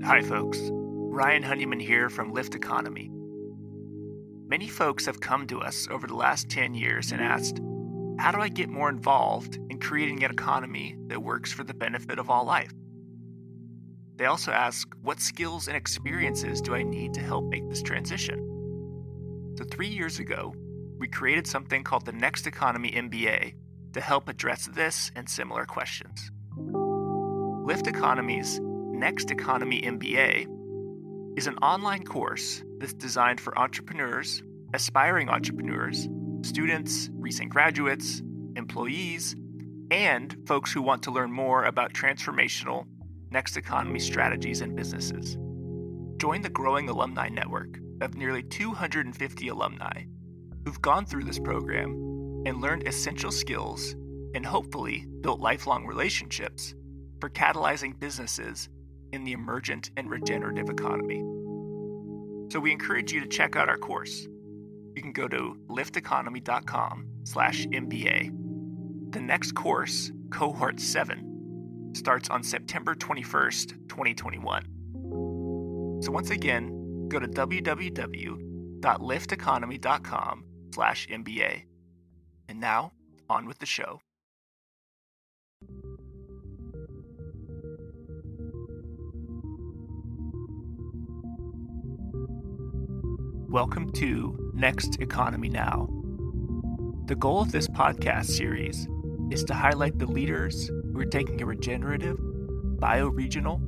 Hi folks, Ryan Honeyman here from Lift Economy. Many folks have come to us over the last 10 years and asked, how do I get more involved in creating an economy that works for the benefit of all life? They also ask, what skills and experiences do I need to help make this transition? So 3 years ago, we created something called the Next Economy MBA to help address this and similar questions. Lift Economy's Next Economy MBA is an online course that's designed for entrepreneurs, aspiring entrepreneurs, students, recent graduates, employees, and folks who want to learn more about transformational next economy strategies and businesses. Join the growing alumni network of nearly 250 alumni who've gone through this program and learned essential skills and hopefully built lifelong relationships for catalyzing businesses in the emergent and regenerative economy. So we encourage you to check out our course. You can go to lifteconomy.com/MBA. The next course, Cohort 7, starts on September 21st, 2021. So once again, go to www.lifteconomy.com/MBA. And now, on with the show. Welcome to Next Economy Now. The goal of this podcast series is to highlight the leaders who are taking a regenerative, bioregional,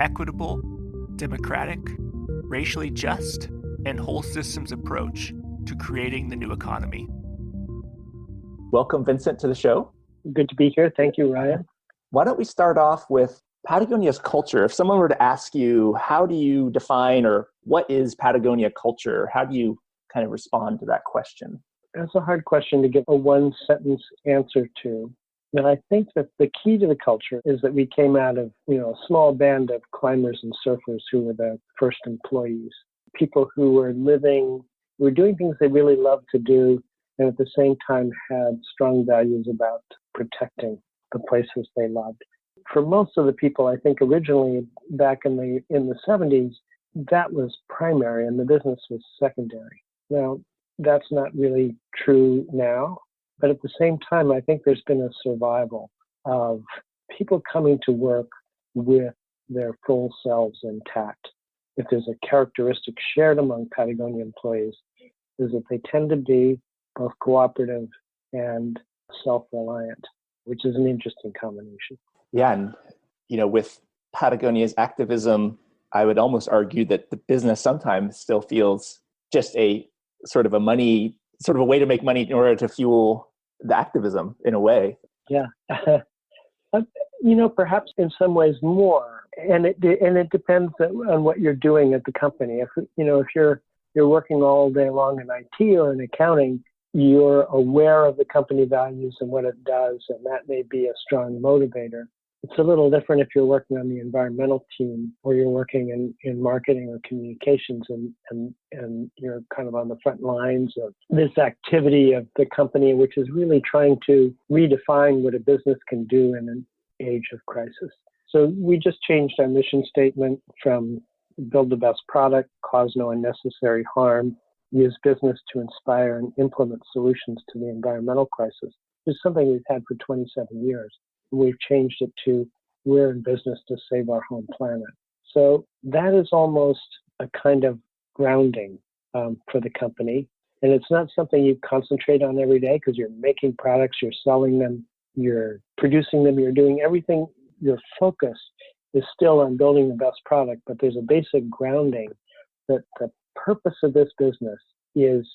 equitable, democratic, racially just, and whole systems approach to creating the new economy. Welcome, Vincent, to the show. Good to be here. Thank you, Ryan. Why don't we start off with Patagonia's culture? If someone were to ask you, how do you define or what is Patagonia culture? How do you kind of respond to that question? That's a hard question to give a one-sentence answer to. But I think that the key to the culture is that we came out of, a small band of climbers and surfers who were the first employees. People who were doing things they really loved to do, and at the same time had strong values about protecting the places they loved. For most of the people, I think originally back in the 70s, that was primary and the business was secondary. Now, that's not really true now, but at the same time, I think there's been a survival of people coming to work with their full selves intact. If there's a characteristic shared among Patagonia employees, is that they tend to be both cooperative and self-reliant, which is an interesting combination. Yeah, and with Patagonia's activism, I would almost argue that the business sometimes still feels just a way to make money in order to fuel the activism in a way. Yeah, perhaps in some ways more, and it depends on what you're doing at the company. If you're working all day long in IT or in accounting, you're aware of the company values and what it does, and that may be a strong motivator. It's a little different if you're working on the environmental team or you're working in marketing or communications and you're kind of on the front lines of this activity of the company, which is really trying to redefine what a business can do in an age of crisis. So we just changed our mission statement from build the best product, cause no unnecessary harm, use business to inspire and implement solutions to the environmental crisis. It's something we've had for 27 years. We've changed it to we're in business to save our home planet. So that is almost a kind of grounding for the company. And it's not something you concentrate on every day because you're making products, you're selling them, you're producing them, you're doing everything. Your focus is still on building the best product, but there's a basic grounding that the purpose of this business is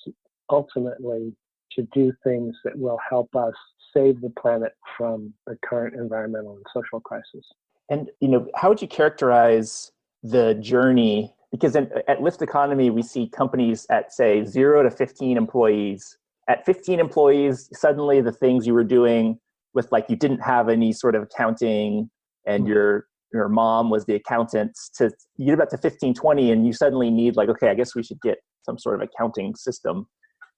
ultimately to do things that will help us save the planet from the current environmental and social crisis. And, how would you characterize the journey? Because at Lift Economy, we see companies at, say, 0 to 15 employees. At 15 employees, suddenly the things you were doing with, you didn't have any sort of accounting and your mom was the accountant, to you get about to 15, 20, and you suddenly need okay, I guess we should get some sort of accounting system.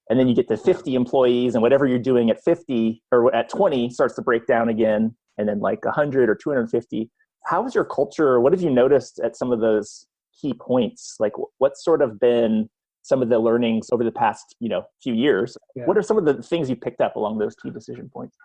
And then you get to 50 employees, and whatever you're doing at 50 or at 20 starts to break down again. And then 100 or 250. How was your culture? What have you noticed at some of those key points? Like what's sort of been some of the learnings over the past, few years? Yeah. What are some of the things you picked up along those key decision points?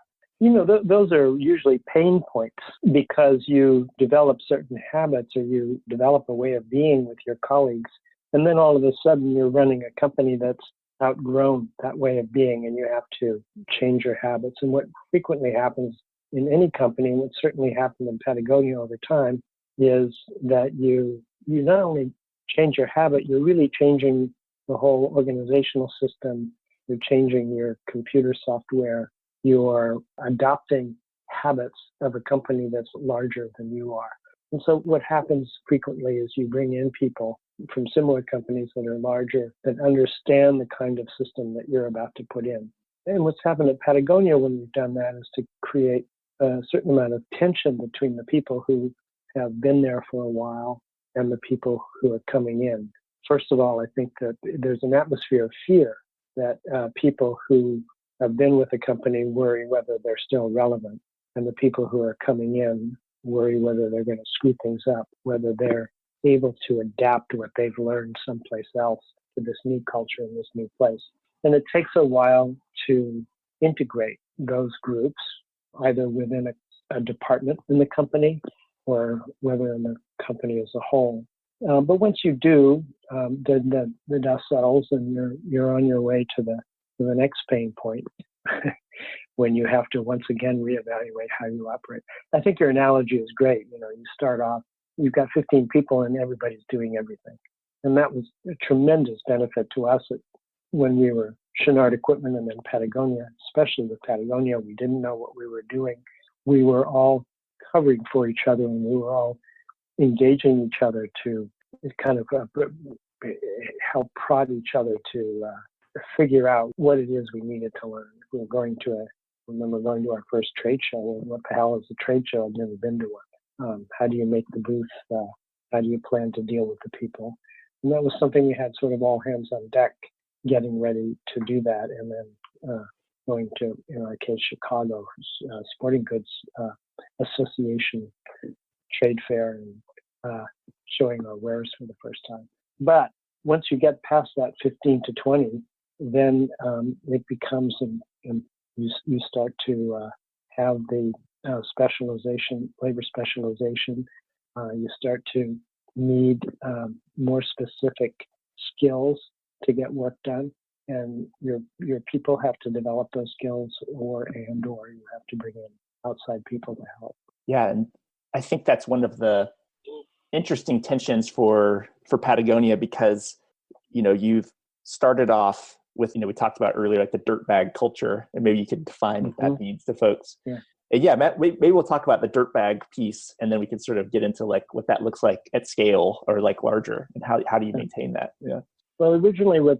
Those are usually pain points because you develop certain habits or you develop a way of being with your colleagues. And then all of a sudden you're running a company that's outgrown that way of being and you have to change your habits. And what frequently happens in any company, and what certainly happened in Patagonia over time, is that you not only change your habit, you're really changing the whole organizational system. You're changing your computer software. You're adopting habits of a company that's larger than you are. And so what happens frequently is you bring in people from similar companies that are larger that understand the kind of system that you're about to put in. And what's happened at Patagonia when we've done that is to create a certain amount of tension between the people who have been there for a while and the people who are coming in. First of all, I think that there's an atmosphere of fear that people who have been with the company worry whether they're still relevant, and the people who are coming in worry whether they're going to screw things up, whether they're able to adapt what they've learned someplace else to this new culture in this new place. And it takes a while to integrate those groups, either within a department in the company or whether in the company as a whole. But once you do, then the dust settles and you're on your way to the next pain point when you have to once again reevaluate how you operate. I think your analogy is great. You start off, you've got 15 people and everybody's doing everything. And that was a tremendous benefit to us when we were Chenard Equipment and then Patagonia, especially with Patagonia. We didn't know what we were doing. We were all covering for each other and we were all engaging each other to kind of help prod each other to figure out what it is we needed to learn. We were going to our first trade show. What the hell is a trade show? I've never been to one. How do you make the booth? How do you plan to deal with the people? And that was something we had sort of all hands on deck getting ready to do that. And then going to, in our case, Chicago, Sporting Goods Association trade fair and showing our wares for the first time. But once you get past that 15 to 20, then it becomes, you start to have the specialization, labor specialization. You start to need more specific skills to get work done, and your people have to develop those skills, or you have to bring in outside people to help. Yeah, and I think that's one of the interesting tensions for Patagonia because you've started off with we talked about earlier like the Dirtbag culture, and maybe you could define what that means to folks. Yeah. And yeah, Matt, maybe we'll talk about the Dirtbag piece, and then we can sort of get into like what that looks like at scale or like larger, and how do you maintain that? Yeah. Well, originally what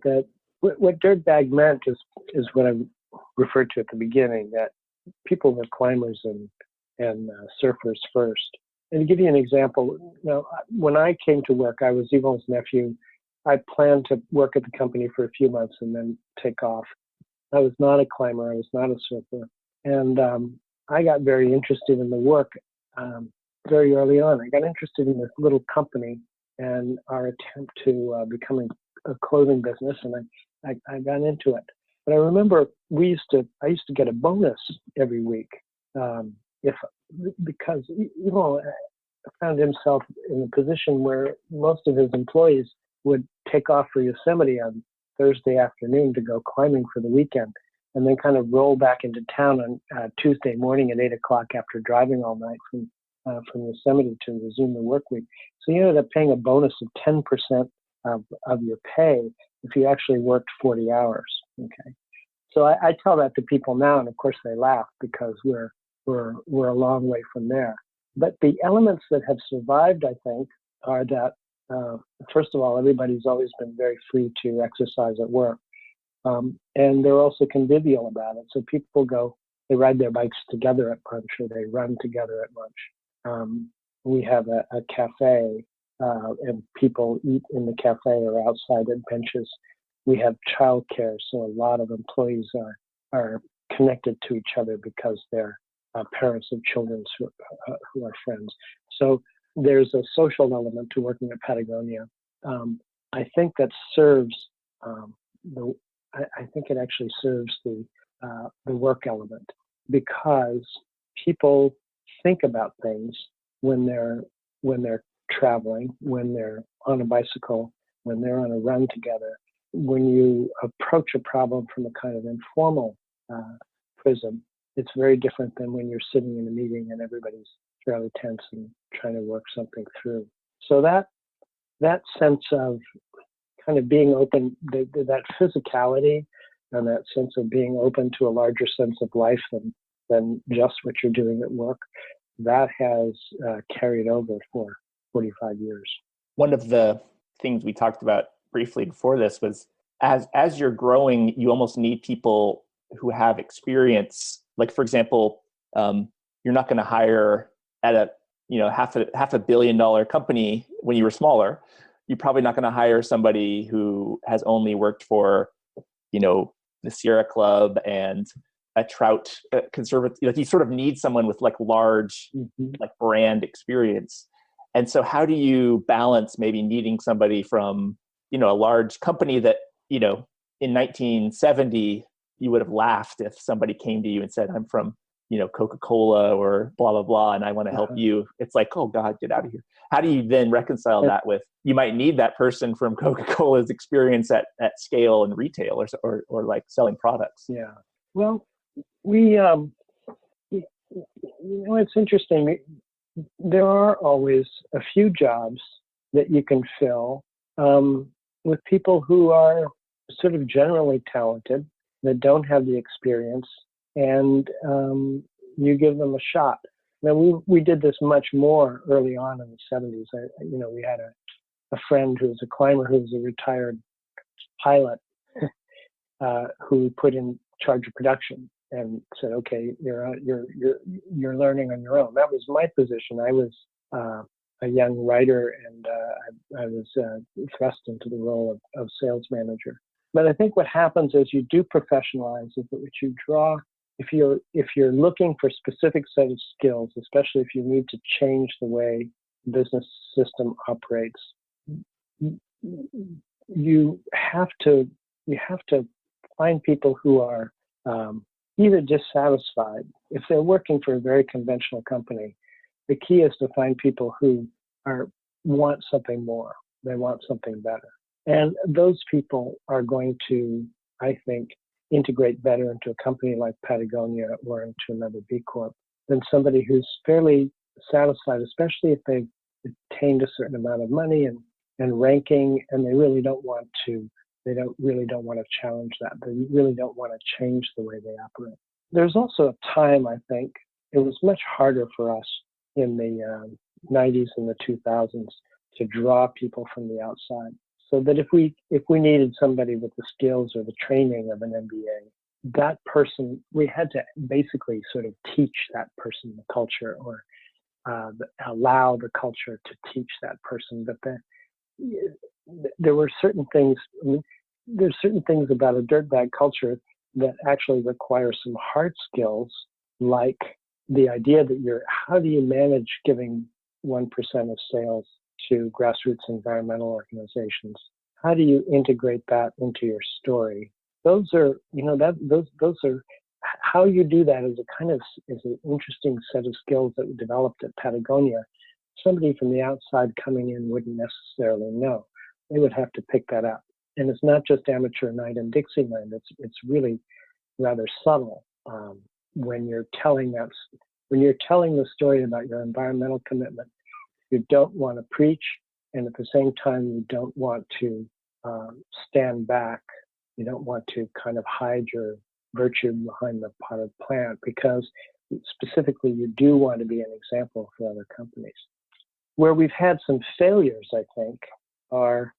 Dirtbag meant is what I referred to at the beginning, that people were climbers and surfers first. And to give you an example, when I came to work, I was Yvonne's nephew. I planned to work at the company for a few months and then take off. I was not a climber. I was not a surfer. And I got very interested in the work very early on. I got interested in this little company and our attempt to become a clothing business, and I got into it. But I remember I used to get a bonus every week because found himself in a position where most of his employees would take off for Yosemite on Thursday afternoon to go climbing for the weekend, and then kind of roll back into town on Tuesday morning at 8 o'clock after driving all night from Yosemite to resume the work week. So you ended up paying a bonus of 10% of your pay if you actually worked 40 hours. Okay, so I tell that to people now, and of course they laugh because we're a long way from there. But the elements that have survived, I think, are that first of all, everybody's always been very free to exercise at work, and they're also convivial about it. So people they ride their bikes together at lunch, or they run together at lunch. We have a cafe, and people eat in the cafe or outside at benches. We have childcare, so a lot of employees are connected to each other because they're parents of children who are friends. So there's a social element to working at Patagonia. I think that serves I think it actually serves the work element, because people think about things when they're traveling, when they're on a bicycle, when they're on a run together. When you approach a problem from a kind of informal prism, it's very different than when you're sitting in a meeting and everybody's fairly tense and trying to work something through. So that sense of kind of being open, that physicality and that sense of being open to a larger sense of life than just what you're doing at work, that has carried over for 45 years. One of the things we talked about briefly before this was as you're growing, you almost need people who have experience. Like, for example, you're not going to hire at a half $1 billion company when you were smaller. You're probably not going to hire somebody who has only worked for, the Sierra Club and a trout conservative. Like, you sort of need someone with like large, like brand experience. And so how do you balance maybe needing somebody from, a large company that, in 1970, you would have laughed if somebody came to you and said, I'm from, Coca-Cola or blah, blah, blah, and I want to help you. It's like, oh God, get out of here. How do you then reconcile that with, you might need that person from Coca-Cola's experience at scale and retail or like selling products? Yeah. Well, we, it's interesting. There are always a few jobs that you can fill with people who are sort of generally talented, that don't have the experience, and you give them a shot. Now, we did this much more early on in the 70s. We had a friend who was a climber, who was a retired pilot, who we put in charge of production and said, "Okay, you're learning on your own." That was my position. I was a young writer, and I was thrust into the role of sales manager. But I think what happens is you do professionalize, is that what you draw, if you're looking for a specific set of skills, especially if you need to change the way the business system operates, you have to find people who are either dissatisfied. If they're working for a very conventional company, the key is to find people who want something more. They want something better. And those people are going to, I think, integrate better into a company like Patagonia or into another B Corp than somebody who's fairly satisfied, especially if they've attained a certain amount of money and ranking, and they really don't want to challenge that. They really don't want to change the way they operate. There's also a time, I think, it was much harder for us in the 90s and the 2000s to draw people from the outside. So that if we needed somebody with the skills or the training of an MBA, that person, we had to basically sort of teach that person the culture, or allow the culture to teach that person. But there were certain things. There's certain things about a dirtbag culture that actually require some hard skills, like the idea that how do you manage giving 1% of sales to grassroots environmental organizations? How do you integrate that into your story? Those are, those are how you do that is an interesting set of skills that we developed at Patagonia. Somebody from the outside coming in wouldn't necessarily know. They would have to pick that up. And it's not just amateur night in Dixieland. It's really rather subtle when you're telling the story about your environmental commitment. You don't want to preach, and at the same time, you don't want to stand back. You don't want to kind of hide your virtue behind the potted plant, because specifically, you do want to be an example for other companies. Where we've had some failures, I think, are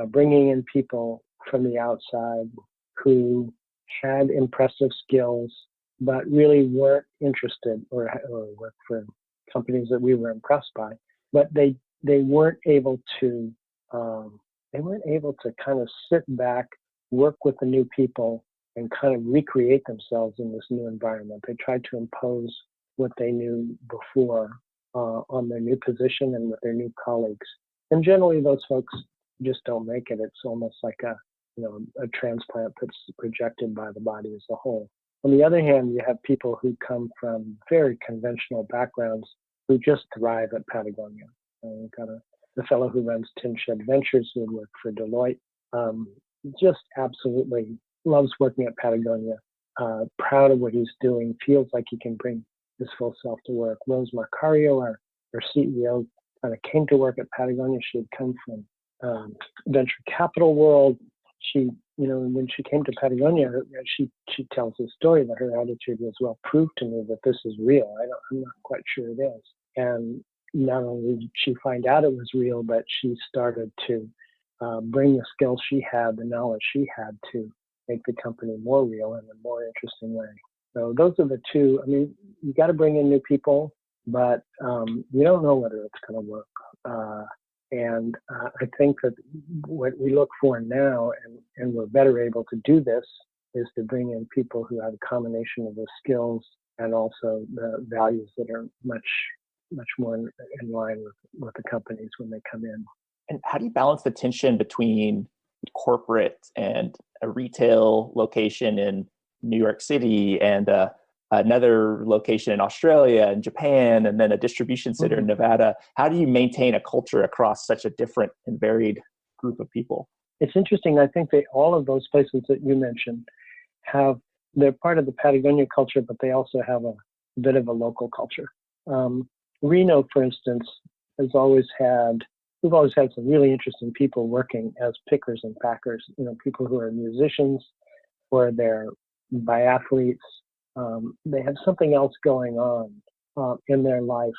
bringing in people from the outside who had impressive skills, but really weren't interested or worked for companies that we were impressed by. But they weren't able to kind of sit back, work with the new people, and kind of recreate themselves in this new environment. They tried to impose what they knew before, on their new position and with their new colleagues. And generally, those folks just don't make it. It's almost like a transplant that's rejected by the body as a whole. On the other hand, you have people who come from very conventional backgrounds who just thrive at Patagonia. We've got the fellow who runs Tin Shed Ventures, who worked for Deloitte, just absolutely loves working at Patagonia, proud of what he's doing, feels like he can bring his full self to work. Rose Marcario, our CEO, kind of came to work at Patagonia. She had come from venture capital world. She, when she came to Patagonia, she tells the story that her attitude was, well, prove to me that this is real. I'm not quite sure it is. And not only did she find out it was real, but she started to bring the skills she had, the knowledge she had to make the company more real in a more interesting way. So those are the two. I mean, you got to bring in new people, but you don't know whether it's going to work. And I think that what we look for now, and we're better able to do this, is to bring in people who have a combination of the skills and also the values that are much more in line with the companies when they come in. And how do you balance the tension between corporate and a retail location in New York City and another location in Australia and Japan, and then a distribution center in Nevada? How do you maintain a culture across such a different and varied group of people? It's interesting. I think all of those places that you mentioned they're part of the Patagonia culture, but they also have a bit of a local culture. Reno, for instance, we've always had some really interesting people working as pickers and packers, people who are musicians or they're biathletes. They have something else going on in their life,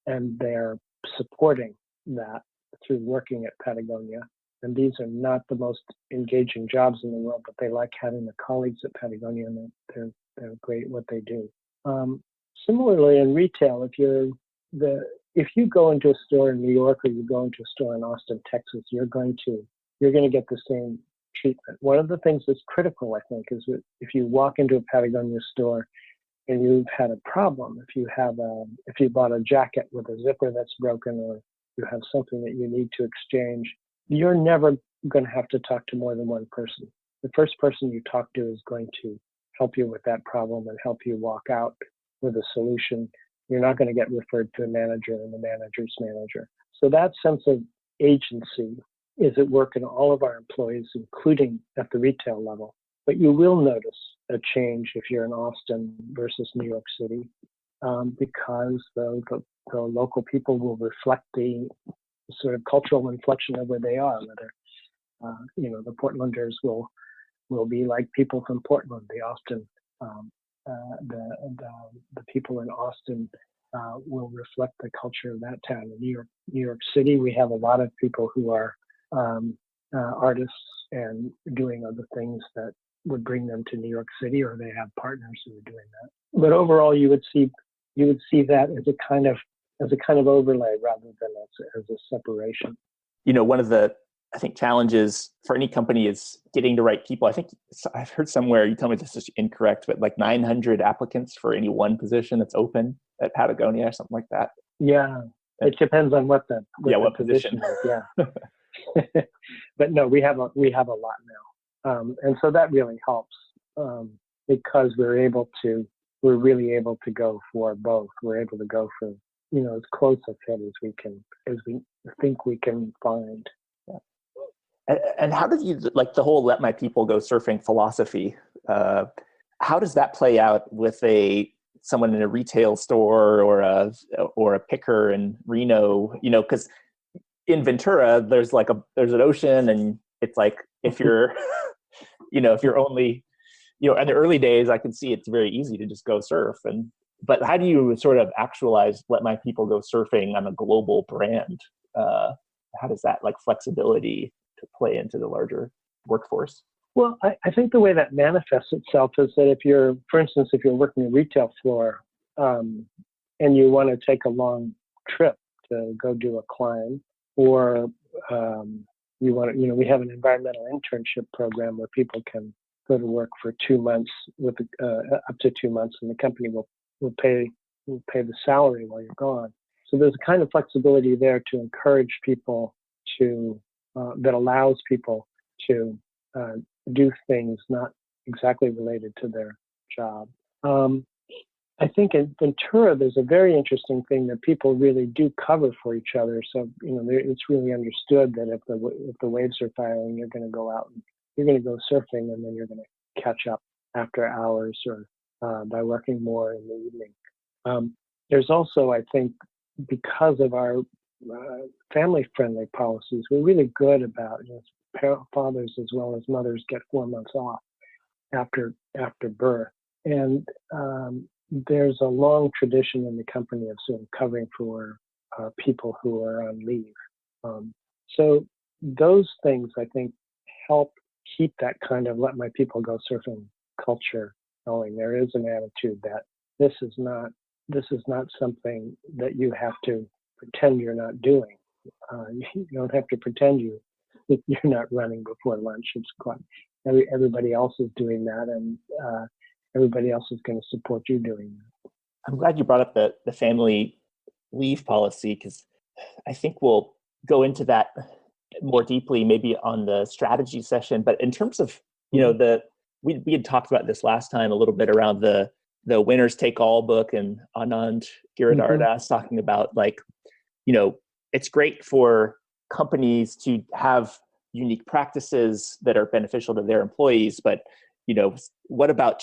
and they're supporting that through working at Patagonia. And these are not the most engaging jobs in the world, but they like having the colleagues at Patagonia, and they're great at what they do. Similarly, in retail, if you go into a store in New York or you go into a store in Austin, Texas, you're going to get the same treatment. One of the things that's critical, I think, is that if you walk into a Patagonia store and you've had a problem, if you bought a jacket with a zipper that's broken, or you have something that you need to exchange, you're never going to have to talk to more than one person. The first person you talk to is going to help you with that problem and help you walk out with a solution. You're not going to get referred to a manager and the manager's manager. So that sense of agency is at work in all of our employees, including at the retail level. But you will notice a change if you're in Austin versus New York City, because the local people will reflect the sort of cultural inflection of where they are. Whether the Portlanders will be like people from Portland. The Austin the people in Austin will reflect the culture of that town. In New York City, we have a lot of people who are artists and doing other things that would bring them to New York City, or they have partners who are doing that. But overall, you would see that as a kind of overlay rather than as a separation. One of the challenges for any company is getting the right people. I think I've heard somewhere, you tell me this is incorrect, but like 900 applicants for any one position that's open at Patagonia or something like that. Yeah, it depends on what the position is. Yeah. But no, we have a lot now, and so that really helps because we're really able to go for both. We're able to go for as close a fit as we think we can find. Yeah. And how did you the whole "let my people go surfing" philosophy? How does that play out with someone in a retail store or a picker in Reno? Because in Ventura, there's an ocean, and it's like if you're, if you're only, in the early days, I can see it's very easy to just go surf. But how do you sort of actualize "let my people go surfing" on a global brand? How does that flexibility to play into the larger workforce? Well, I think the way that manifests itself is that for instance, if you're working a retail floor and you want to take a long trip to go do a climb, or you want to, we have an environmental internship program where people can go to work for 2 months with up to 2 months, and the company will pay we'll pay the salary while you're gone. So there's a kind of flexibility there to encourage people to, that allows people to do things not exactly related to their job. I think in Ventura, there's a very interesting thing that people really do cover for each other. So, it's really understood that if the waves are filing, you're going to go out and you're going to go surfing, and then you're going to catch up after hours or by working more in the evening. There's also, I think, because of our family-friendly policies, we're really good about, fathers as well as mothers get 4 months off after birth. And there's a long tradition in the company of sort of covering for people who are on leave. So those things, I think, help keep that kind of let my people go surfing culture going. There is an attitude that this is not something that you have to pretend you're not doing. You don't have to pretend you're not running before lunch. It's quite everybody else is doing that, and everybody else is going to support you doing that. I'm glad you brought up the family leave policy, because I think we'll go into that more deeply maybe on the strategy session. But in terms of, we had talked about this last time a little bit around the winners take all book, and Anand Giridharadas talking about it's great for companies to have unique practices that are beneficial to their employees, but what about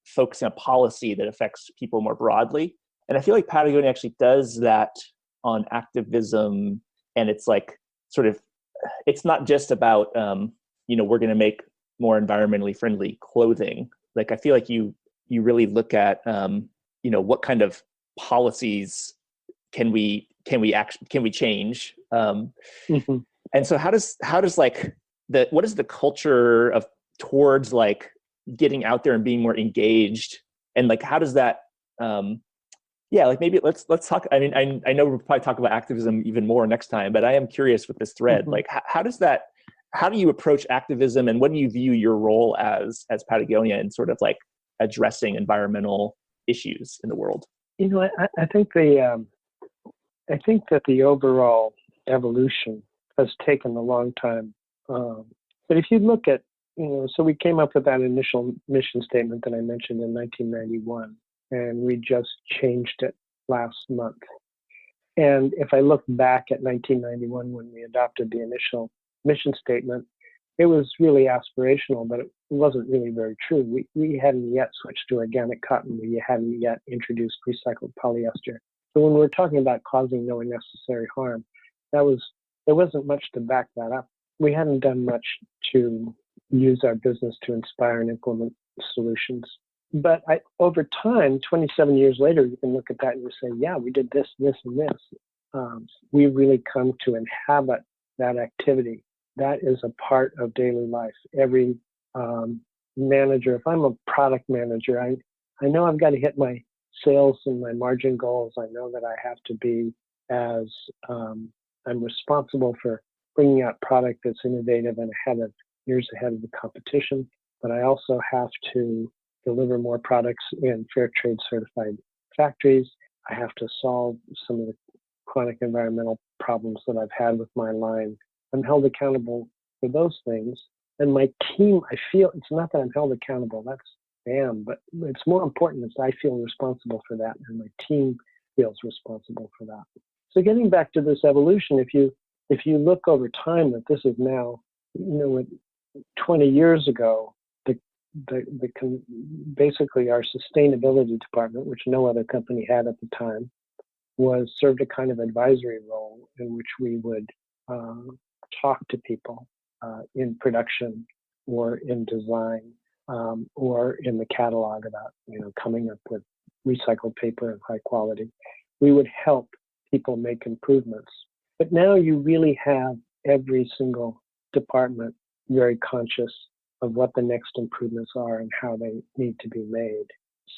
focusing on policy that affects people more broadly? And I feel like Patagonia actually does that on activism, and it's it's not just about we're going to make more environmentally friendly clothing. Like, I feel like you really look at what kind of policies can we change, and so how does what is the culture of towards getting out there and being more engaged, and how does that maybe let's talk. I mean, I know we'll probably talk about activism even more next time, but I am curious with this thread, how do you approach activism, and what do you view your role as Patagonia in sort of addressing environmental issues in the world? I think that the overall evolution has taken a long time. But if you look at, so we came up with that initial mission statement that I mentioned in 1991, and we just changed it last month. And if I look back at 1991, when we adopted the initial mission statement, it was really aspirational, but it wasn't really very true. We hadn't yet switched to organic cotton. We hadn't yet introduced recycled polyester. So when we're talking about causing no unnecessary harm, there wasn't much to back that up. We hadn't done much to use our business to inspire and implement solutions. But over time, 27 years later, you can look at that and you say, yeah, we did this, this, and this. We've really come to inhabit that activity. That is a part of daily life. Every manager, if I'm a product manager, I know I've got to hit my sales and my margin goals. I know that I have to be I'm responsible for bringing out product that's innovative and years ahead of the competition. But I also have to deliver more products in fair trade certified factories. I have to solve some of the chronic environmental problems that I've had with my line. I'm held accountable for those things. And my team, I feel it's not that I'm held accountable, that's I am, but it's more important that I feel responsible for that, and my team feels responsible for that. So getting back to this evolution, if you look over time, that this is now, 20 years ago, basically our sustainability department, which no other company had at the time, served a kind of advisory role in which we would talk to people in production or in design or in the catalog about coming up with recycled paper of high quality. We would help people make improvements. But now you really have every single department very conscious of what the next improvements are and how they need to be made.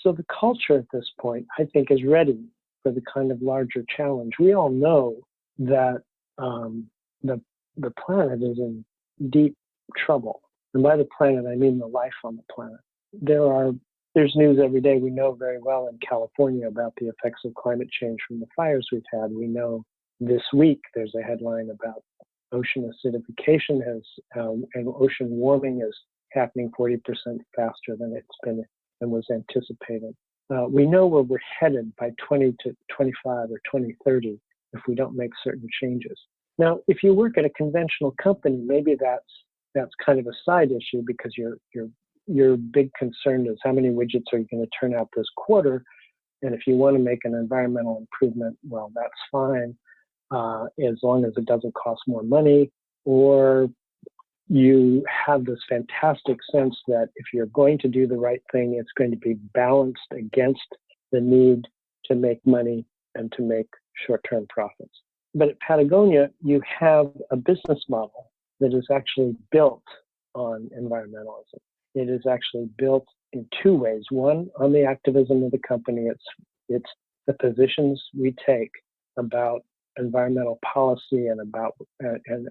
So the culture at this point, I think, is ready for the kind of larger challenge. We all know that the planet is in deep trouble. And by the planet, I mean the life on the planet. There are there's news every day. We know very well in California about the effects of climate change from the fires we've had. We know this week there's a headline about ocean acidification and ocean warming is happening 40% faster than it's been and was anticipated. We know where we're headed by 2025 or 2030 if we don't make certain changes. Now, if you work at a conventional company, maybe that's kind of a side issue because your big concern is how many widgets are you going to turn out this quarter, and if you want to make an environmental improvement, well, that's fine, as long as it doesn't cost more money, or you have this fantastic sense that if you're going to do the right thing, it's going to be balanced against the need to make money and to make short-term profits. But at Patagonia, you have a business model that is actually built on environmentalism. It is actually built in two ways. One, on the activism of the company. It's the positions we take about environmental policy and about and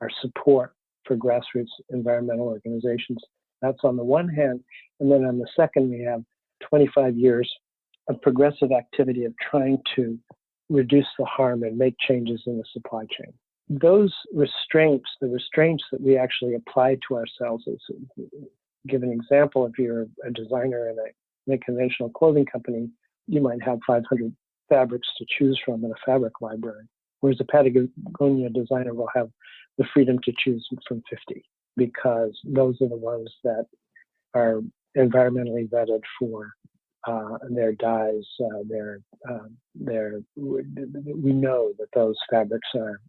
our support for grassroots environmental organizations. That's on the one hand. And then on the second, we have 25 years of progressive activity of trying to reduce the harm and make changes in the supply chain. Those restraints, the restraints that we actually apply to ourselves, give an example, if you're a designer in a conventional clothing company, you might have 500 fabrics to choose from in a fabric library, whereas a Patagonia designer will have the freedom to choose from 50 because those are the ones that are environmentally vetted for their dyes. We know that those fabrics are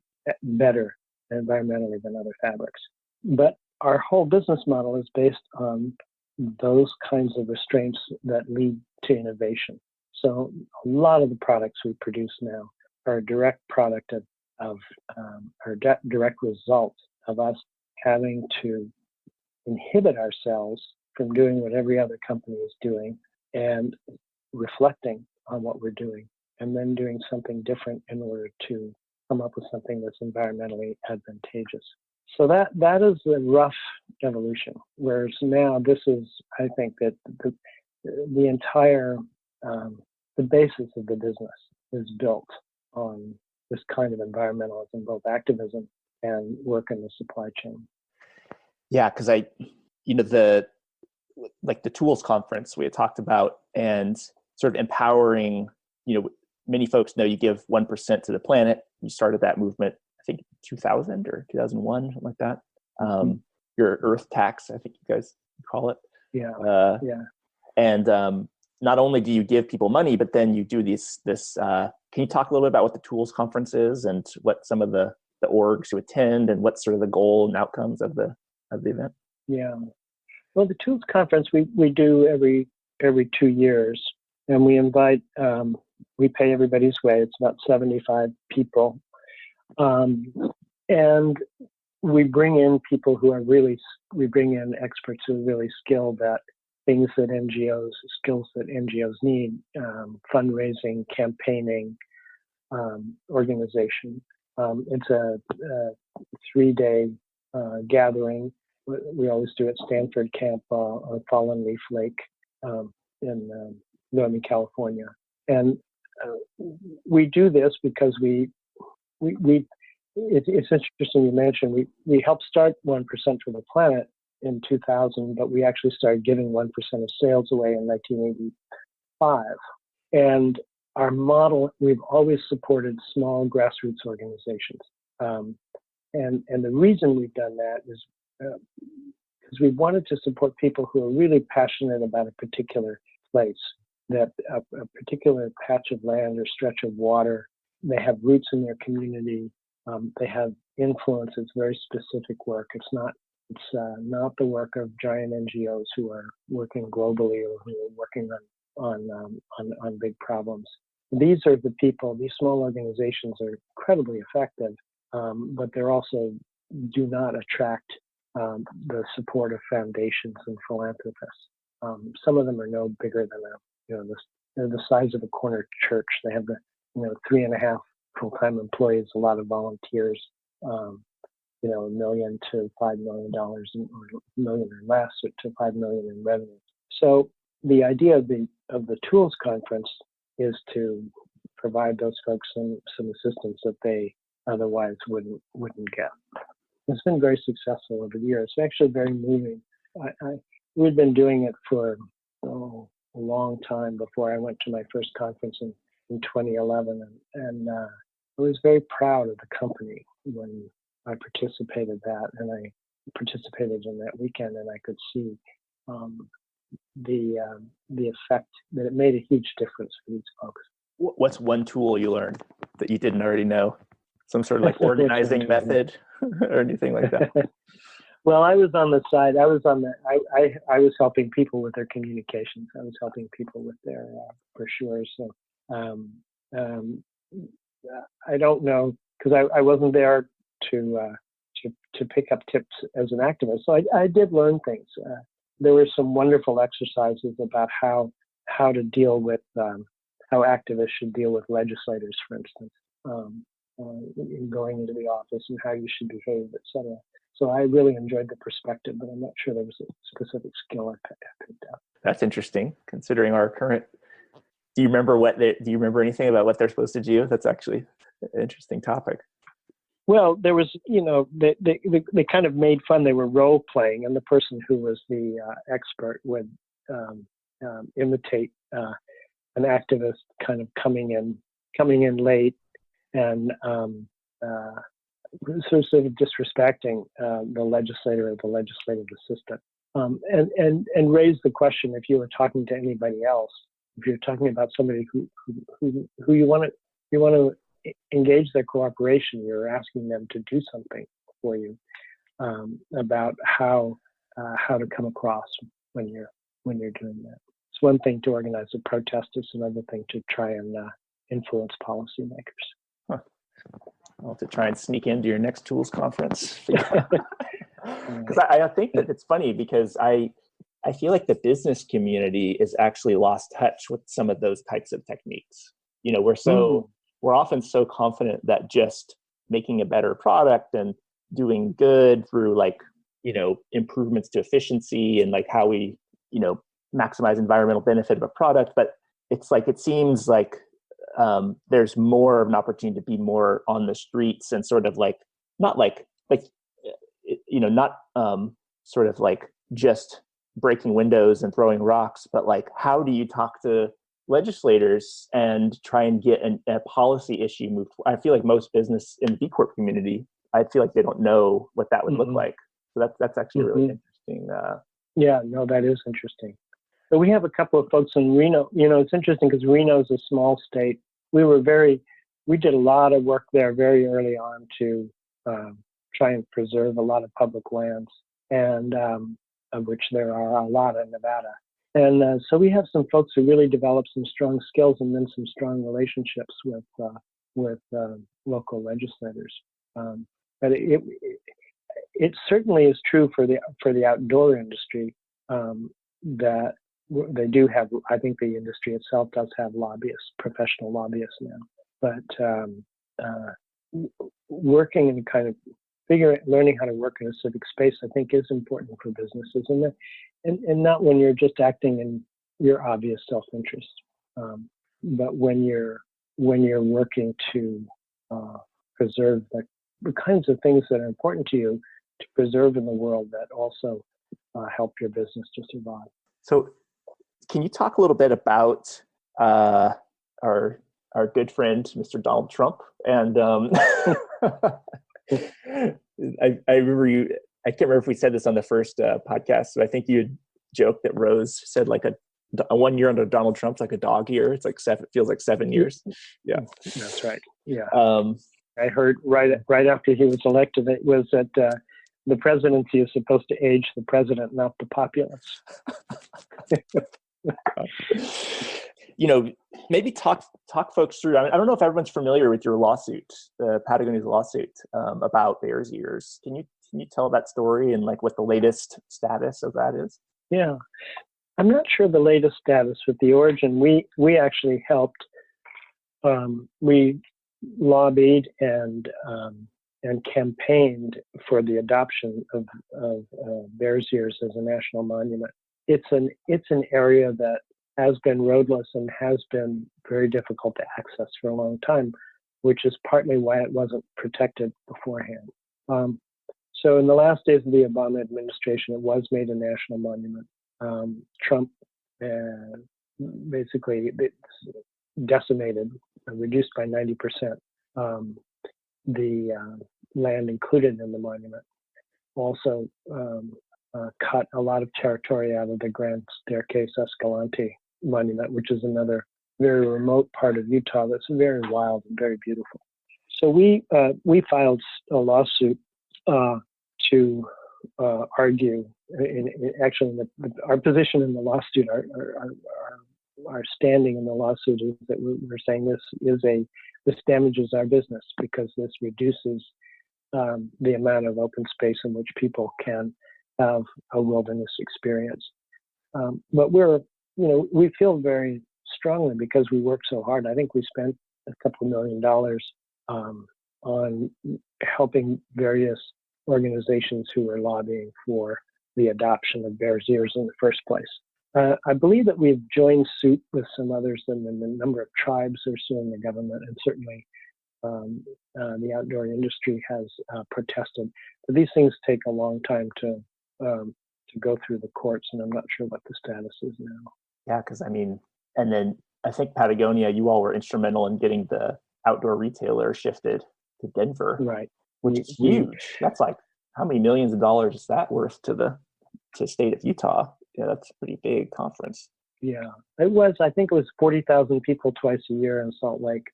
better environmentally than other fabrics. But our whole business model is based on those kinds of restraints that lead to innovation. So a lot of the products we produce now are a direct product of direct result of us having to inhibit ourselves from doing what every other company is doing and reflecting on what we're doing and then doing something different in order to come up with something that's environmentally advantageous. So that is a rough evolution. Whereas now this is, I think that the entire, the basis of the business is built on this kind of environmentalism, both activism and work in the supply chain. Yeah, because the tools conference we had talked about and sort of empowering, many folks know you give 1% to the planet. You started that movement, I think 2000 or 2001, something like that. Your Earth tax, I think you guys call it. Yeah. And not only do you give people money, but then you do this. Can you talk a little bit about what the tools conference is and what some of the orgs who attend and what's sort of the goal and outcomes of the event? Yeah. Well, the tools conference we do every 2 years, and we invite. We pay everybody's way. It's about 75 people, and we bring in people who are we bring in experts who are really skilled at things that skills that NGOs need, fundraising, campaigning, organization. It's a 3-day gathering. We always do at Stanford Camp on Fallen Leaf Lake in Northern California. And we do this because it's interesting you mentioned, we helped start 1% for the Planet in 2000, but we actually started giving 1% of sales away in 1985. And our model, we've always supported small grassroots organizations. And the reason we've done that is because we wanted to support people who are really passionate about a particular place, that a particular patch of land or stretch of water. They have roots in their community. They have influence. It's very specific work. It's not the work of giant NGOs who are working globally or who are working on big problems. These are the people. These small organizations are incredibly effective, but they're also do not attract the support of foundations and philanthropists. Some of them are no bigger than they're the size of a corner church. They have 3.5 full-time employees, a lot of volunteers, $1 million to $5 million, or $1 million or less, to $5 million in revenue. So the idea of the tools conference is to provide those folks some assistance that they otherwise wouldn't get. It's been very successful over the years. It's actually very moving. We'd been doing it for a long time before I went to my first conference in 2011, and I was very proud of the company when I participated and I participated in that weekend, and I could see the effect that it made a huge difference for these folks. What's one tool you learned that you didn't already know? Some sort of like organizing method or anything like that? Well, I was on the side. I was helping people with their communications. I was helping people with their brochures. So I don't know, because I wasn't there to pick up tips as an activist. So I did learn things. There were some wonderful exercises about how to deal with how activists should deal with legislators, for instance, in going into the office, and how you should behave, etc. So I really enjoyed the perspective, but I'm not sure there was a specific skill I picked up. That's interesting, considering our current. Do you remember anything about what they're supposed to do? That's actually an interesting topic. Well, there was, they kind of made fun. They were role playing, and the person who was the expert would imitate an activist kind of coming in late and sort of disrespecting the legislator or the legislative assistant, and raise the question, if you were talking to anybody else, if you're talking about somebody who you want to engage their cooperation, you're asking them to do something for you, about how to come across when you're doing that. It's one thing to organize a protest; it's another thing to try and influence policymakers. Huh. I'll have to try and sneak into your next tools conference. Because I think that it's funny, because I feel like the business community is actually lost touch with some of those types of techniques. We're often so confident that just making a better product and doing good through improvements to efficiency and how we, maximize environmental benefit of a product. But it's it seems like there's more of an opportunity to be more on the streets and sort of not just breaking windows and throwing rocks, but how do you talk to legislators and try and get a policy issue moved? I feel like most business in the B Corp community, I feel like they don't know what that would look like. So that's actually really interesting. Yeah, no, that is interesting. But we have a couple of folks in Reno. It's interesting because Reno is a small state. We did a lot of work there very early on to try and preserve a lot of public lands, and of which there are a lot in Nevada. And so we have some folks who really developed some strong skills and then some strong relationships with local legislators. But it certainly is true for the outdoor industry, that they do have. I think the industry itself does have lobbyists, professional lobbyists now. But working and kind of learning how to work in a civic space, I think, is important for businesses, and not when you're just acting in your obvious self-interest, but when you're working to preserve the kinds of things that are important to you to preserve in the world that also help your business to survive. So, can you talk a little bit about our good friend, Mr. Donald Trump? And I remember I can't remember if we said this on the first podcast, but I think you had joked that Rose said a 1 year under Donald Trump's like a dog year. It's it feels like 7 years. Yeah, that's right. Yeah. I heard right after he was elected, it was that the presidency is supposed to age the president, not the populace. Maybe talk folks through. I don't know if everyone's familiar with your lawsuit, the Patagonia's lawsuit about Bears Ears. Can you tell that story and what the latest status of that is? Yeah, I'm not sure the latest status with the origin. We actually helped. We lobbied and campaigned for the adoption of Bears Ears as a national monument. it's an area that has been roadless and has been very difficult to access for a long time, which is partly why it wasn't protected beforehand. So in the last days of the Obama administration, it was made a national monument. Trump basically decimated, reduced by 90% the land included in the monument. Also cut a lot of territory out of the Grand Staircase Escalante monument, which is another very remote part of Utah that's very wild and very beautiful. So we filed a lawsuit to argue. Actually, our position in the lawsuit, our standing in the lawsuit is that we're saying this damages our business because this reduces the amount of open space in which people can have a wilderness experience. But we feel very strongly because we work so hard. I think we spent a couple $1 million on helping various organizations who were lobbying for the adoption of bear's ears in the first place. I believe that we've joined suit with some others, and the number of tribes are suing the government, and certainly the outdoor industry has protested. But these things take a long time to go through the courts, and I'm not sure what the status is now. Yeah, because and then I think Patagonia, you all were instrumental in getting the outdoor retailer shifted to Denver, right? Which is huge. That's like, how many millions of dollars is that worth to the state of Utah? Yeah, that's a pretty big conference. Yeah, it was. I think it was 40,000 people twice a year in Salt Lake,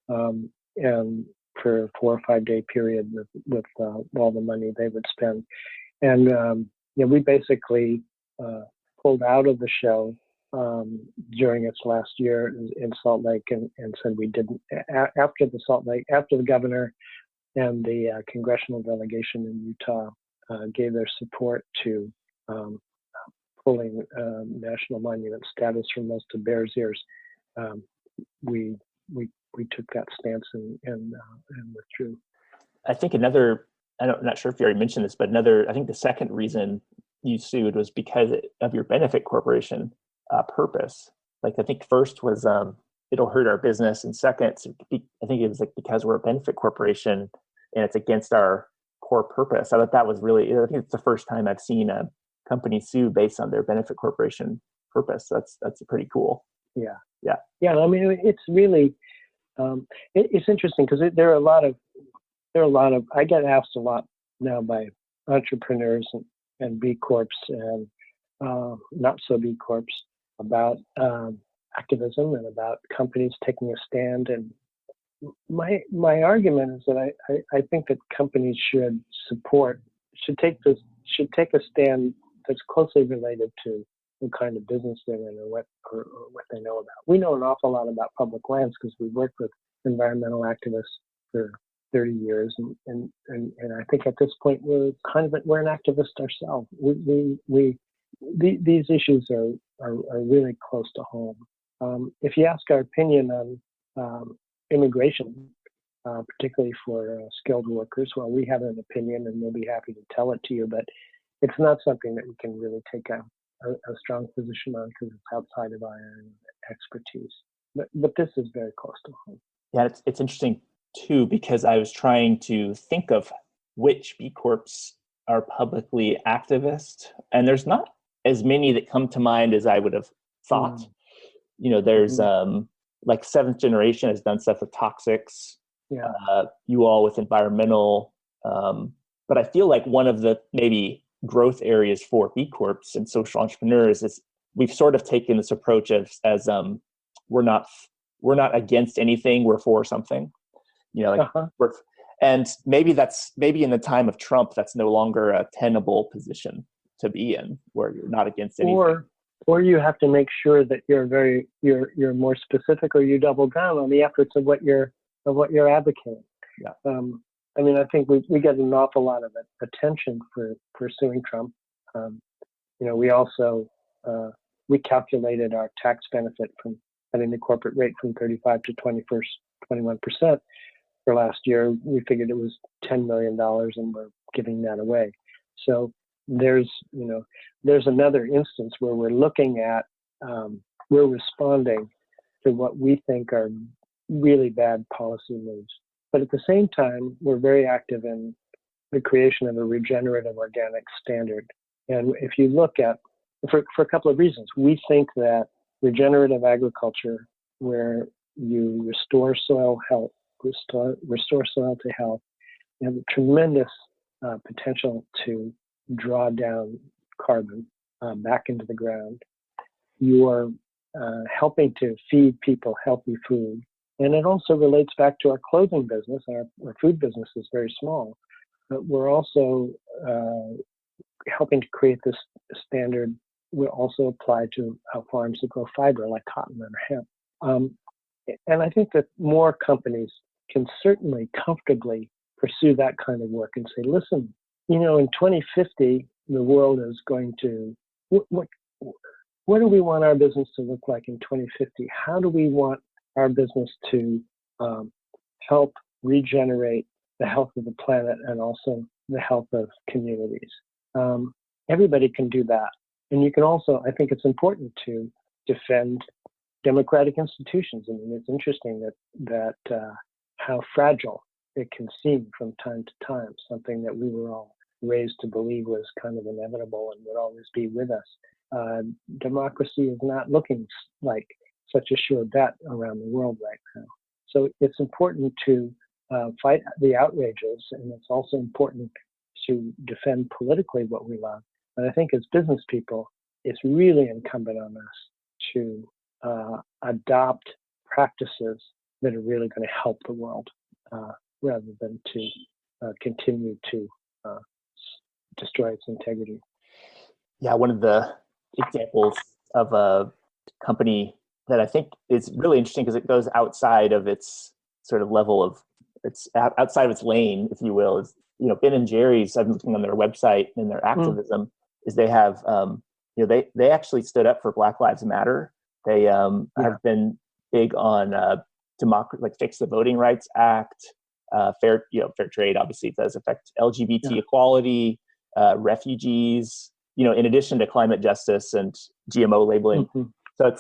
and for a 4 or 5 day period with all the money they would spend. And we basically pulled out of the show during its last year in Salt Lake, and said we didn't. After the governor and the congressional delegation in Utah gave their support to pulling national monument status from those to bear's ears, we took that stance and withdrew. I think I'm not sure if you already mentioned this, but I think the second reason you sued was because of your benefit corporation purpose. Like, I think first was it'll hurt our business, and second, I think it was like because we're a benefit corporation and it's against our core purpose. I thought that was I think it's the first time I've seen a company sue based on their benefit corporation purpose. That's pretty cool. Yeah. I mean, it's really it's interesting because there are a lot of I get asked a lot now by entrepreneurs and B Corps and not so B Corps about activism and about companies taking a stand. And my argument is that I think that companies should take a stand that's closely related to the kind of business they're in or what they know about. We know an awful lot about public lands because we worked with environmental activists for 30 years, and I think at this point we're an activist ourselves. These issues are really close to home. If you ask our opinion on immigration, particularly for skilled workers, well, we have an opinion and we'll be happy to tell it to you, but it's not something that we can really take a strong position on because it's outside of our expertise. But this is very close to home. Yeah, it's interesting too, because I was trying to think of which B Corps are publicly activist, and there's not as many that come to mind as I would have thought. There's like Seventh Generation has done stuff with toxics. Yeah. You all with environmental, but I feel like one of the maybe growth areas for B Corps and social entrepreneurs is we've sort of taken this approach as we're not against anything, we're for something. And maybe in the time of Trump, that's no longer a tenable position to be in, where you're not against anything. Or you have to make sure that you're more specific, or you double down on the efforts of what you're advocating. Yeah. I think we get an awful lot of attention for suing Trump. We also we calculated our tax benefit from having the corporate rate from 35 to 21% for last year. We figured it was $10 million, and we're giving that away. So there's another instance where we're looking at, we're responding to what we think are really bad policy moves. But at the same time, we're very active in the creation of a regenerative organic standard. And if you look at, for a couple of reasons, we think that regenerative agriculture, where you restore soil health, restore soil to health, has a tremendous potential to draw down carbon back into the ground. You are helping to feed people healthy food. And it also relates back to our clothing business. Our food business is very small, but we're also helping to create this standard will also apply to farms that grow fiber like cotton and hemp. And I think that more companies can certainly comfortably pursue that kind of work and say, listen, in 2050, the world is going to, what do we want our business to look like in 2050? How do we want our business to help regenerate the health of the planet and also the health of communities? Everybody can do that. And you can also, I think it's important to defend democratic institutions. I mean, it's interesting that how fragile it can seem from time to time, something that we were all raised to believe was kind of inevitable and would always be with us. Democracy is not looking like such a sure bet around the world right now. So it's important to fight the outrages, and it's also important to defend politically what we love. But I think as business people, it's really incumbent on us to adopt practices that are really going to help the world rather than to continue to destroy its integrity. Yeah, one of the examples of a company that I think is really interesting because it goes outside of its sort of level of, it's outside of its lane, if you will, is, Ben and Jerry's, I've been looking on their website and their activism, is they have, they actually stood up for Black Lives Matter. They have been big on democracy, like Fix the Voting Rights Act, fair trade, obviously it does affect LGBT equality, refugees, in addition to climate justice and GMO labeling. Mm-hmm. So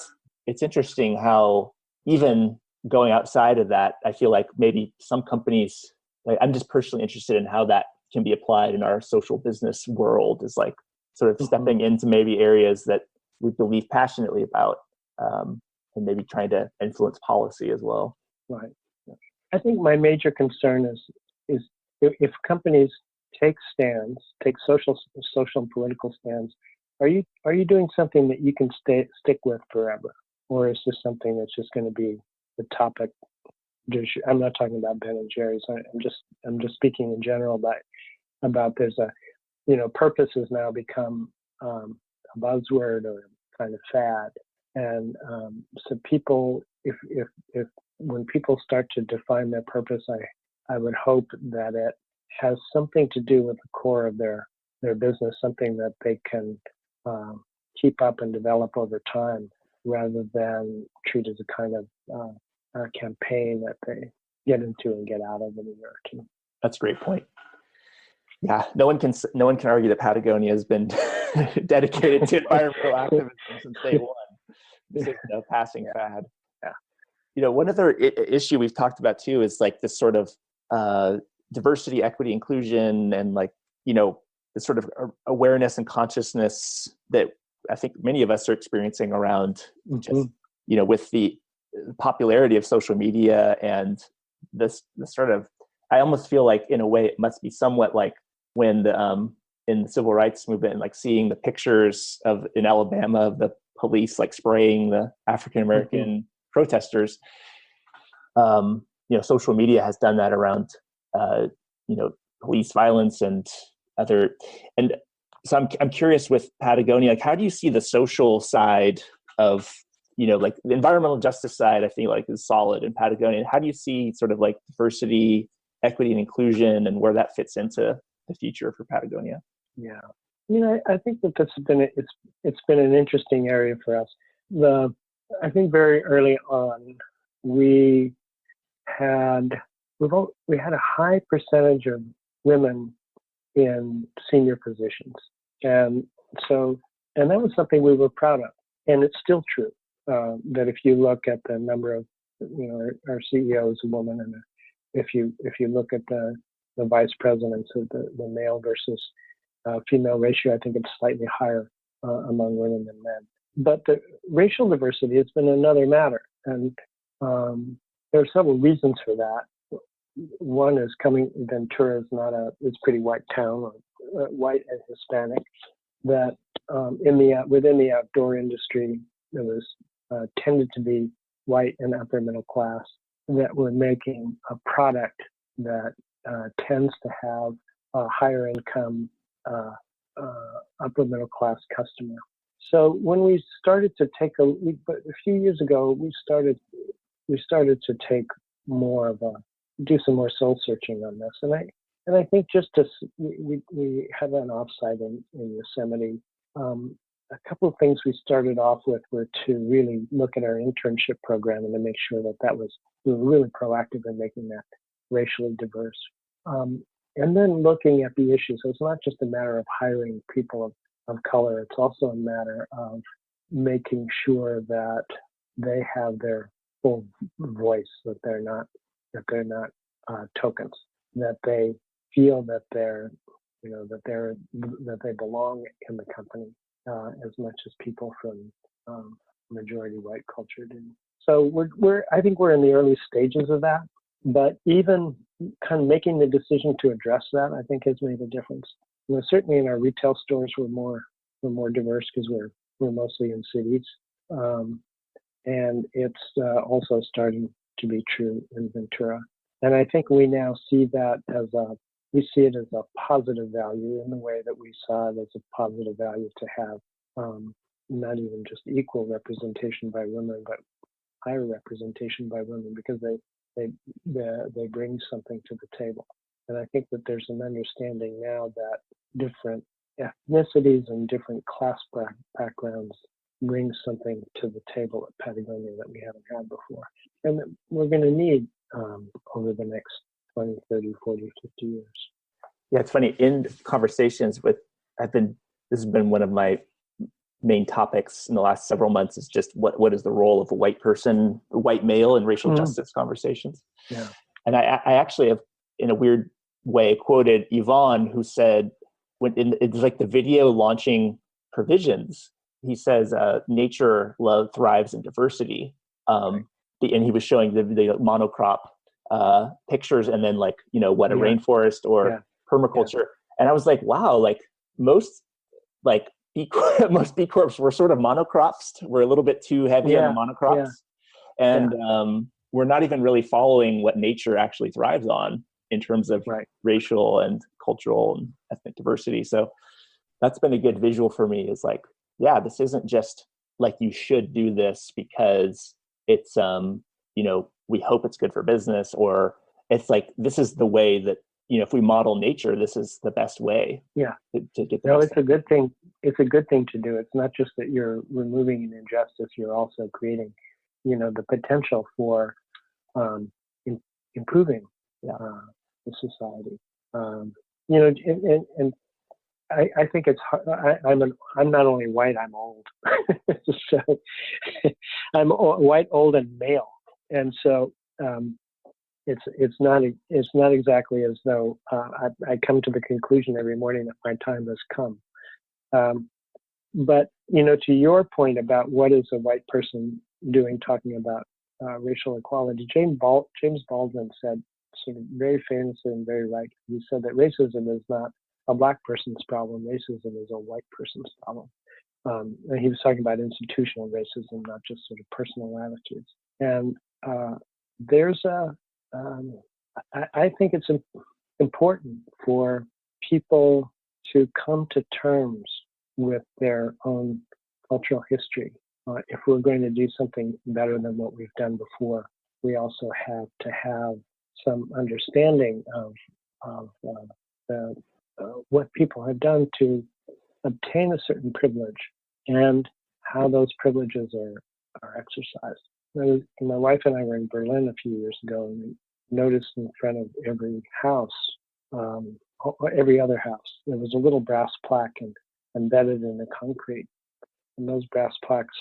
it's interesting how even going outside of that, I feel like maybe some companies, like I'm just personally interested in how that can be applied in our social business world, is like sort of stepping into maybe areas that we believe passionately about, and maybe trying to influence policy as well. Right. I think my major concern is if companies take social and political stands, are you doing something that you can stick with forever, or is this something that's just going to be the topic? I'm not talking about Ben and Jerry's. I'm just speaking in general about there's a purpose has now become a buzzword or kind of fad, and so people, if when people start to define their purpose, I would hope that it has something to do with the core of their business, something that they can keep up and develop over time, rather than treat as a kind of a campaign that they get into and get out of in a year or two. That's a great point. Yeah, no one can argue that Patagonia has been dedicated to environmental activism since day one. This is no passing fad. Yeah. One other issue we've talked about too is like this sort of diversity, equity, inclusion, and like this sort of awareness and consciousness that I think many of us are experiencing around just with the popularity of social media and this sort of, I almost feel like in a way it must be somewhat like when in the civil rights movement, like seeing the pictures in Alabama of the police like spraying the African American protesters. Social media has done that around police violence and other, and so I'm curious with Patagonia, like how do you see the social side of like the environmental justice side? I think like is solid in Patagonia. How do you see sort of like diversity, equity, and inclusion, and where that fits into the future for Patagonia? Yeah, I think that it's been an interesting area for us. I think very early on we had a high percentage of women in senior positions. And so, and that was something we were proud of. And it's still true that if you look at the number of, our CEO is a woman, and if you look at the vice presidents of the male versus female ratio, I think it's slightly higher among women than men. But the racial diversity has been another matter, and there are several reasons for that. One is Ventura is it's a pretty white town, white and Hispanic. That within the outdoor industry, there was tended to be white and upper middle class that were making a product that tends to have a higher income, upper middle class customer. So when we started to a few years ago, we started to take do some more soul searching on this, and I think we had an offsite in Yosemite. A couple of things we started off with were to really look at our internship program and to make sure that we were really proactive in making that racially diverse. And then looking at the issues. So it's not just a matter of hiring people of color. It's also a matter of making sure that they have their full voice, that they're not tokens, that they feel that that they belong in the company as much as people from majority white culture do. So I think we're in the early stages of that, but even kind of making the decision to address that, I think, has made a difference. Certainly in our retail stores, we're more diverse because we're mostly in cities, and it's also starting to be true in Ventura. And I think we now see that we see it as a positive value in the way that we saw it as a positive value to have not even just equal representation by women, but higher representation by women, because they bring something to the table. And I think that there's an understanding now that different ethnicities and different class backgrounds bring something to the table at Patagonia that we haven't had before, and that we're going to need over the next 20, 30, 40, 50 years. Yeah, it's funny. In conversations this has been one of my main topics in the last several months, is just what is the role of a white male in racial justice conversations. Yeah. And I actually have, in a weird way, quoted Yvonne, who said, it's like the video launching provisions, he says, nature thrives in diversity. And he was showing the monocrop pictures, and then a rainforest or permaculture. Yeah. And I was like, wow, most B Corps were sort of monocrops. We're a little bit too heavy on the monocrops. Yeah. And we're not even really following what nature actually thrives on in terms of racial and cultural and ethnic diversity. So that's been a good visual for me, is this isn't just you should do this because it's, we hope it's good for business, or it's this is the way that, if we model nature, this is the best way. Yeah. To get it's a good thing. It's a good thing to do. It's not just that you're removing an injustice, you're also creating, the potential for improving the society. And I think it's hard. I'm not only white, I'm old. So I'm white, old, and male, and so it's not exactly as though I come to the conclusion every morning that my time has come. But to your point about what is a white person doing, talking about racial equality, James Baldwin said, sort of very famously and very right, he said that racism is not a black person's problem. Racism is a white person's problem. And he was talking about institutional racism, not just sort of personal attitudes. And I think it's important for people to come to terms with their own cultural history. If we're going to do something better than what we've done before, we also have to have some understanding of what people have done to obtain a certain privilege and how those privileges are exercised. My wife and I were in Berlin a few years ago, and we noticed in front of every house, every other house, there was a little brass plaque, and embedded in the concrete. And those brass plaques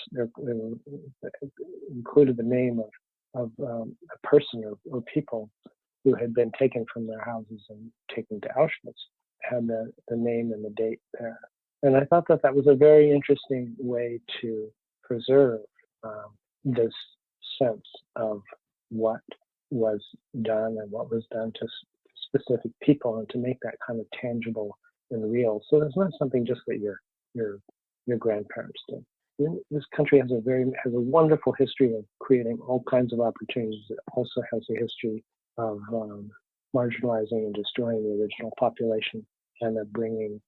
included the name of a person or people who had been taken from their houses and taken to Auschwitz, had the name and the date there. And I thought that was a very interesting way to preserve this sense of what was done and what was done to specific people, and to make that kind of tangible and real. So it's not something just that your grandparents did. This country has a wonderful history of creating all kinds of opportunities. It also has a history of marginalizing and destroying the original population, and of bringing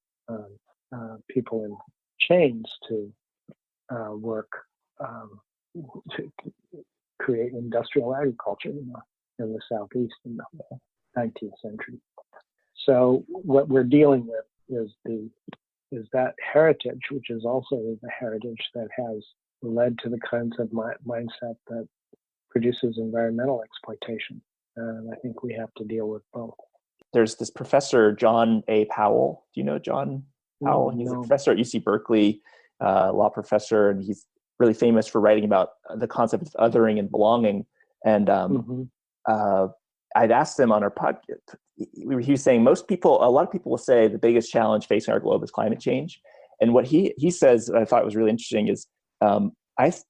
people in chains to work to create industrial agriculture in the Southeast in the 19th century. So what we're dealing with is that heritage, which is also the heritage that has led to the kinds of mindset that produces environmental exploitation. And I think we have to deal with both. There's this professor, John A. Powell. Do you know John Powell? He's a professor at UC Berkeley, law professor, and he's really famous for writing about the concept of othering and belonging. And I'd asked him on our podcast, he was saying a lot of people will say the biggest challenge facing our globe is climate change. And what he says, that I thought was really interesting, is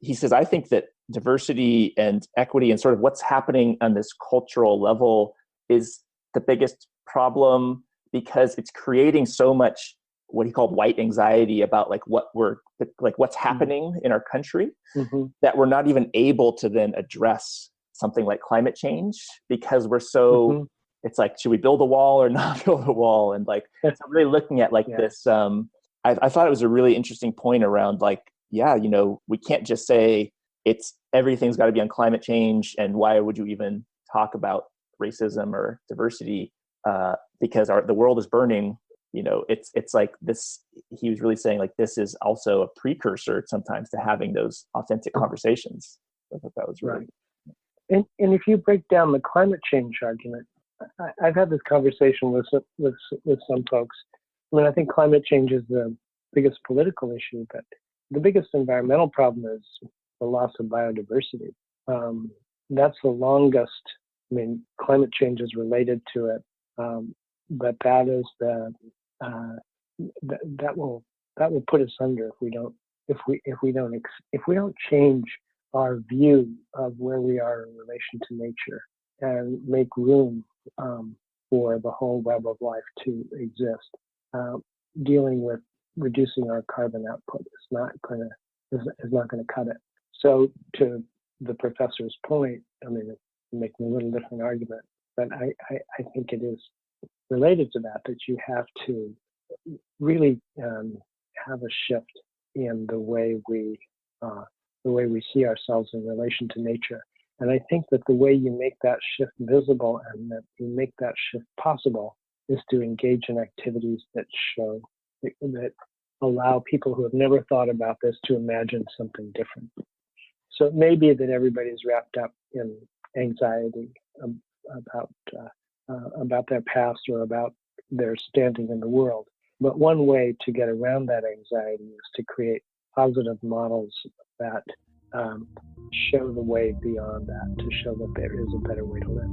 he says, I think that diversity and equity and sort of what's happening on this cultural level is the biggest problem, because it's creating so much what he called white anxiety about what's happening in our country, that we're not even able to then address something like climate change, because we're so it's like, should we build a wall or not build a wall? And like, so really looking at this, I thought it was a really interesting point around we can't just say everything's got to be on climate change, and why would you even talk about racism or diversity, because the world is burning. It's like this, he was really saying like, this is also a precursor sometimes to having those authentic conversations. I thought that was really right. And if you break down the climate change argument, I've had this conversation with some folks. I mean, I think climate change is the biggest political issue, but the biggest environmental problem is the loss of biodiversity. That's the longest. I mean, climate change is related to it, but that is that will put us under if we don't change our view of where we are in relation to nature and make room for the whole web of life to exist. Dealing with reducing our carbon output is not going to cut it. So to the professor's point, I mean, making a little different argument, but I think it is related to that you have to really have a shift in the way we see ourselves in relation to nature. And I think that the way you make that shift visible and that you make that shift possible is to engage in activities that allow people who have never thought about this to imagine something different. So it may be that everybody's wrapped up in anxiety about their past or about their standing in the world. But one way to get around that anxiety is to create positive models that show the way beyond that, to show that there is a better way to live.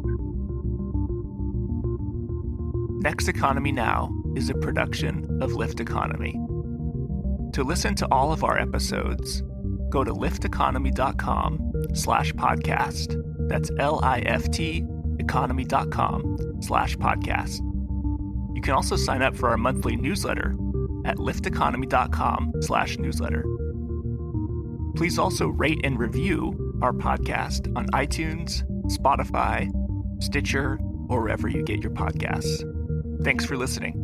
Next Economy Now is a production of Lift Economy. To listen to all of our episodes, go to lifteconomy.com/podcast. That's LIFT economy.com/podcast. You can also sign up for our monthly newsletter at lifteconomy.com/newsletter. Please also rate and review our podcast on iTunes, Spotify, Stitcher, or wherever you get your podcasts. Thanks for listening.